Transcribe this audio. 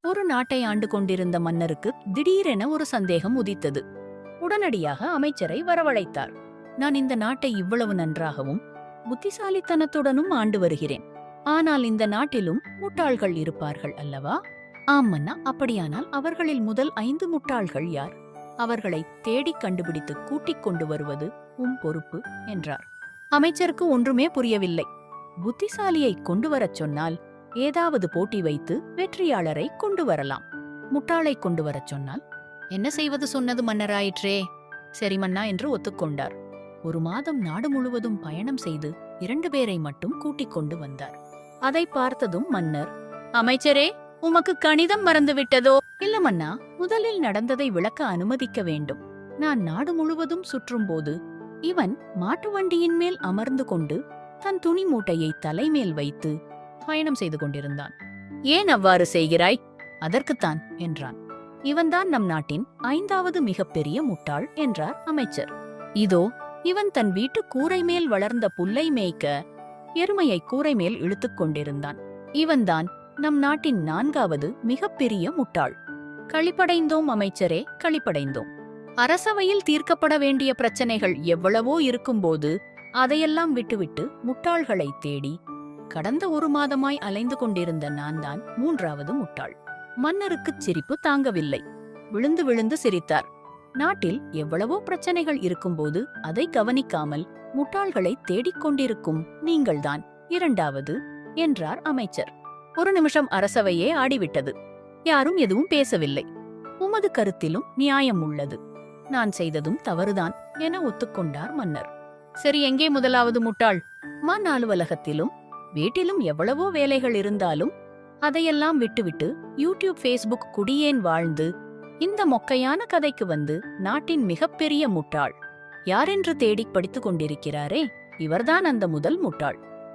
ஒரு நாட்டை ஆண்டு கொண்டிருந்த மன்னருக்கு திடீரென ஒரு சந்தேகம் உதித்தது. உடனடியாக அமைச்சரை வரவழைத்தார். நான் இந்த நாட்டை இவ்வளவு நன்றாகவும் புத்திசாலித்தனத்துடனும் ஆண்டு வருகிறேன். ஆனால் இந்த நாட்டிலும் முட்டாள்கள் இருப்பார்கள் அல்லவா? ஆம் மன்னா. அப்படியானால் அவர்களில் முதல் 5 முட்டாள்கள் யார்? அவர்களை தேடிக் கண்டுபிடித்து கூட்டிக் கொண்டு வருவது பொறுப்பு என்றார். அமைச்சருக்கு ஒன்றுமே புரியவில்லை. புத்திசாலியை கொண்டு வரச் சொன்னால் ஏதாவது போட்டி வைத்து வெற்றியாளரை கொண்டு வரலாம். முட்டாளை கொண்டு வரச் சொன்னால் என்ன செய்வது? சொன்னது மன்னராயிற்றே. சரி மன்னா என்று ஒத்துக்கொண்டார். 1 மாதம் நாடு முழுவதும் பயணம் செய்து 2 பேரை மட்டும் கூட்டிக் கொண்டு வந்தார். அதை பார்த்ததும் மன்னர், அமைச்சரே, உமக்கு கணிதம் மறந்துவிட்டதோ? இல்ல மன்னா, முதலில் நடந்ததை விளக்க அனுமதிக்க வேண்டும். நான் நாடு முழுவதும் சுற்றும்போது இவன் மாட்டு வண்டியின் மேல் அமர்ந்து கொண்டு தன் துணி மூட்டையை தலைமேல் வைத்து பயணம் செய்து கொண்டிருந்தான். ஏன் அவ்வாறு செய்கிறாய்? அதற்குத்தான் என்றான். இவன்தான் நம் நாட்டின் 5வது மிகப்பெரிய முட்டாள் என்றார் அமைச்சர். இதோ இவன் தன் வீட்டு கூரை மேல் வளர்ந்த புல்லை மேய்க்க எருமையை கூரை மேல் இழுத்துக் கொண்டிருந்தான். இவன்தான் நம் நாட்டின் 4வது மிகப்பெரிய முட்டாள். களிப்படைந்தோம் அமைச்சரே, களிப்படைந்தோம். அரசவையில் தீர்க்கப்பட வேண்டிய பிரச்சனைகள் எவ்வளவோ இருக்கும்போது அதையெல்லாம் விட்டுவிட்டு முட்டாள்களை தேடி கடந்த 1 மாதமாய் அலைந்து கொண்டிருந்த நான் தான் 3வது முட்டாள். மன்னருக்குச் சிரிப்பு தாங்கவில்லை. விழுந்து விழுந்து சிரித்தார். நாட்டில் எவ்வளவோ பிரச்சனைகள் இருக்கும்போது அதை கவனிக்காமல் முட்டாள்களை தேடிக்கொண்டிருக்கும் நீங்கள்தான் 2வது என்றார் அமைச்சர். 1 நிமிஷம் அரசவையே ஆடிவிட்டது. யாரும் எதுவும் பேசவில்லை. உமது கருத்திலும் நியாயம் உள்ளது. நான் செய்ததும் தவறுதான் என ஒத்துக்கொண்டார் மன்னர். சரி, எங்கே முதலாவது முட்டாள்? மன் அலுவலகத்திலும் வீட்டிலும் எவ்வளவோ வேலைகள் இருந்தாலும் அதையெல்லாம் விட்டுவிட்டு யூடியூப், ஃபேஸ்புக் குடியேன் வாழ்ந்து இந்த மொக்கையான கதைக்கு வந்து நாட்டின் மிகப்பெரிய முட்டாள் யாரென்று தேடிப் படித்துக் கொண்டிருக்கிறாரே, இவர்தான் அந்த முதல் முட்டாள்.